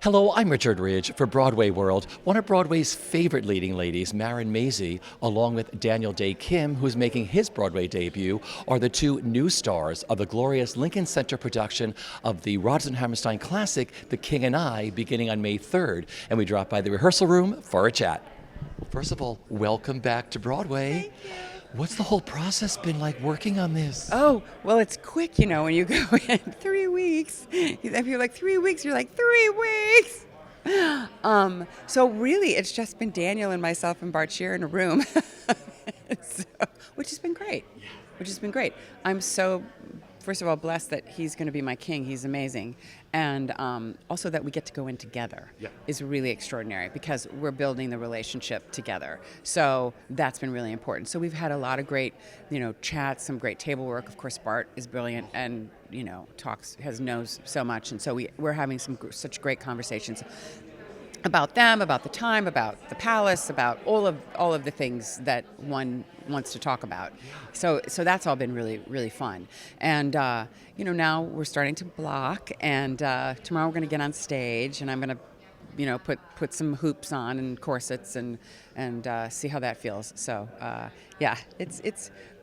Hello, I'm Richard Ridge for Broadway World. One of Broadway's favorite leading ladies, Marin Mazzie, along with Daniel Day Kim, who's making his Broadway debut, are the two new stars of the glorious Lincoln Center production of the Rodgers and Hammerstein classic, The King and I, beginning on May 3rd. And we drop by the rehearsal room for a chat. First of all, welcome back to Broadway. Thank you. What's the whole process been like working on this? Oh, well, it's quick, when you go in 3 weeks. If you're like 3 weeks, you're like 3 weeks. So really, it's just been Daniel and myself and Bart Shear in a room, which has been great. I'm so, first of all, blessed that he's going to be my king. He's amazing. And also that we get to go in together is really extraordinary because we're building the relationship together. So that's been really important. So we've had a lot of great, chats, some great table work. Of course, Bart is brilliant and, knows so much. And so we're having such great conversations about them, about the time, about the palace, about all of the things that one wants to talk about. So that's all been really, really fun. And now we're starting to block, and tomorrow we're going to get on stage, and I'm going to put some hoops on and corsets and see how that feels. So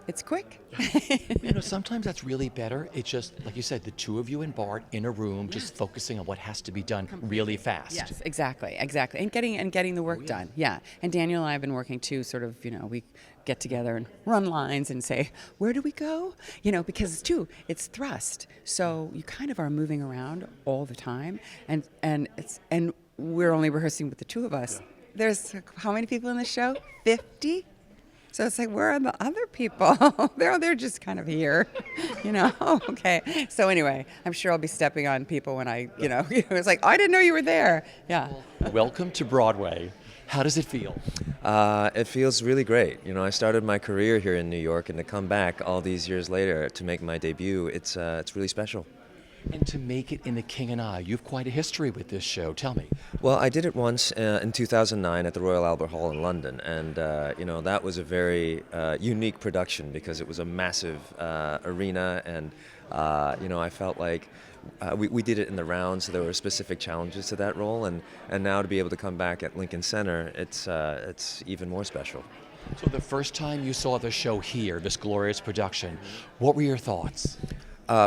it's quick. Sometimes that's really better. It's just, like you said, the two of you and Bart in a room, just focusing on what has to be done really fast. Yes, exactly. And getting the work done. Yeah. And Daniel and I have been working too, sort of, we get together and run lines and say, where do we go? Because it's thrust. So you kind of are moving around all the time, and we're only rehearsing with the two of us. There's how many people in the show? 50? So it's like, where are the other people? They're just kind of here, Okay. So anyway, I'm sure I'll be stepping on people when I, it's like, I didn't know you were there. Yeah. Welcome to Broadway. How does it feel? It feels really great. I started my career here in New York, and to come back all these years later to make my debut, it's really special. And to make it in The King and I, you've quite a history with this show. Tell me. Well, I did it once in 2009 at the Royal Albert Hall in London, and that was a very unique production because it was a massive arena, and I felt like we did it in the round, so there were specific challenges to that role, and now to be able to come back at Lincoln Center, it's even more special. So the first time you saw the show here, this glorious production, what were your thoughts?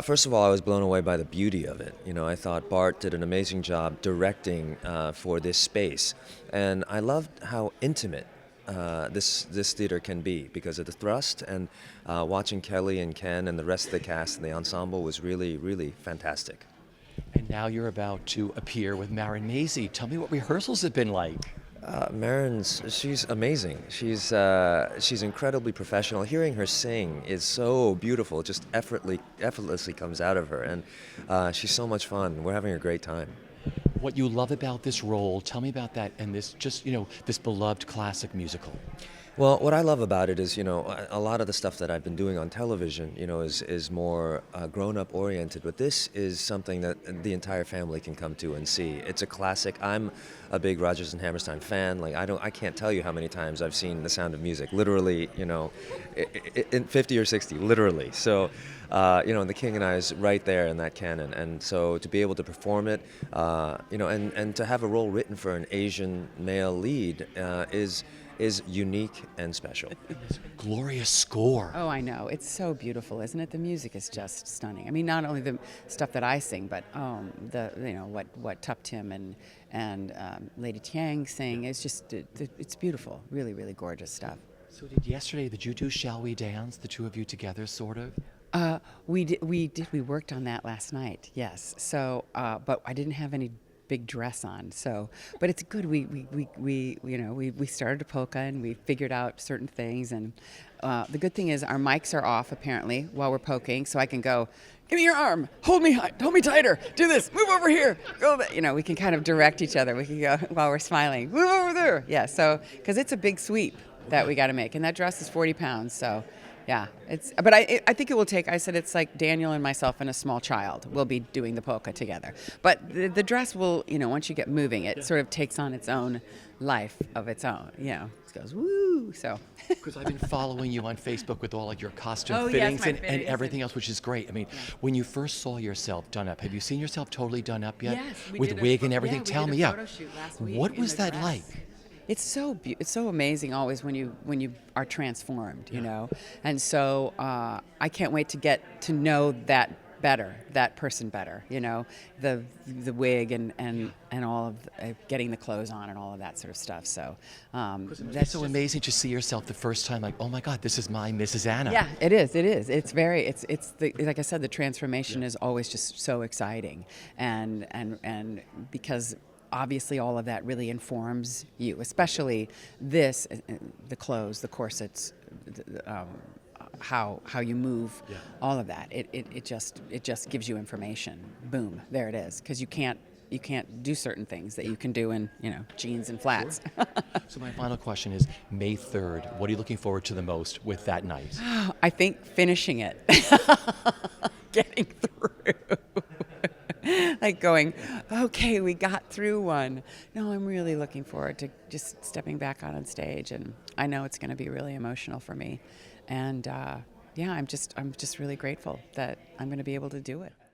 First of all, I was blown away by the beauty of it. I thought Bart did an amazing job directing for this space, and I loved how intimate this theater can be because of the thrust, and watching Kelly and Ken and the rest of the cast and the ensemble was really, really fantastic. And now you're about to appear with Marin Mazzie. Tell me what rehearsals have been like. She's amazing. She's incredibly professional. Hearing her sing is so beautiful. It just effortlessly comes out of her, and she's so much fun. We're having a great time. What you love about this role, tell me about that and this this beloved classic musical. Well, what I love about it is, a lot of the stuff that I've been doing on television, is more grown-up oriented. But this is something that the entire family can come to and see. It's a classic. I'm a big Rodgers and Hammerstein fan. Like I can't tell you how many times I've seen The Sound of Music. Literally, in 50 or 60, literally. So, The King and I is right there in that canon. And so to be able to perform it, and to have a role written for an Asian male lead is unique and special. Glorious score. Oh, I know. It's so beautiful, isn't it? The music is just stunning. I mean, not only the stuff that I sing, but what Tup Tim and Lady Tiang sing. It's just it's beautiful. Really, really gorgeous stuff. So did you do Shall We Dance, the two of you together, sort of? We did. We worked on that last night. Yes. So, but I didn't have any big dress on, but it's good. We started a polka and we figured out certain things, and the good thing is our mics are off apparently while we're poking, so I can go, give me your arm, hold me tighter, do this, move over here, go that. We can kind of direct each other. We can go while we're smiling, move over there. Yeah, so because it's a big sweep that we got to make, and that dress is 40 pounds, so Yeah, but I think it will take. I said it's like Daniel and myself and a small child will be doing the polka together. But the dress will, once you get moving, it sort of takes on its own life of its own. It goes woo. So. Because I've been following you on Facebook with all of your costume Oh, yes, fittings, my and fittings everything else, which is great. I mean, when you first saw yourself done up, have you seen yourself totally done up yet? Yes, we with did wig and everything. we Tell did me, a photo shoot last week what in was the that dress. like? It's so amazing always when you are transformed, and so I can't wait to get to know that person better, the wig and all of getting the clothes on and all of that sort of stuff. So That's so amazing to see yourself the first time, like, oh my God, this is my Mrs. Anna. Yeah, it is. Like I said, the transformation is always just so exciting, and because obviously all of that really informs you, especially the clothes, the corsets, how you move, all of that. It just gives you information. Boom, there it is. Because you can't do certain things that you can do in jeans and flats. Sure. So my final question is, May 3rd, what are you looking forward to the most with that night? I think finishing it, getting through. Like going, okay, we got through one. No, I'm really looking forward to just stepping back out on stage, and I know it's going to be really emotional for me. And I'm just really grateful that I'm going to be able to do it.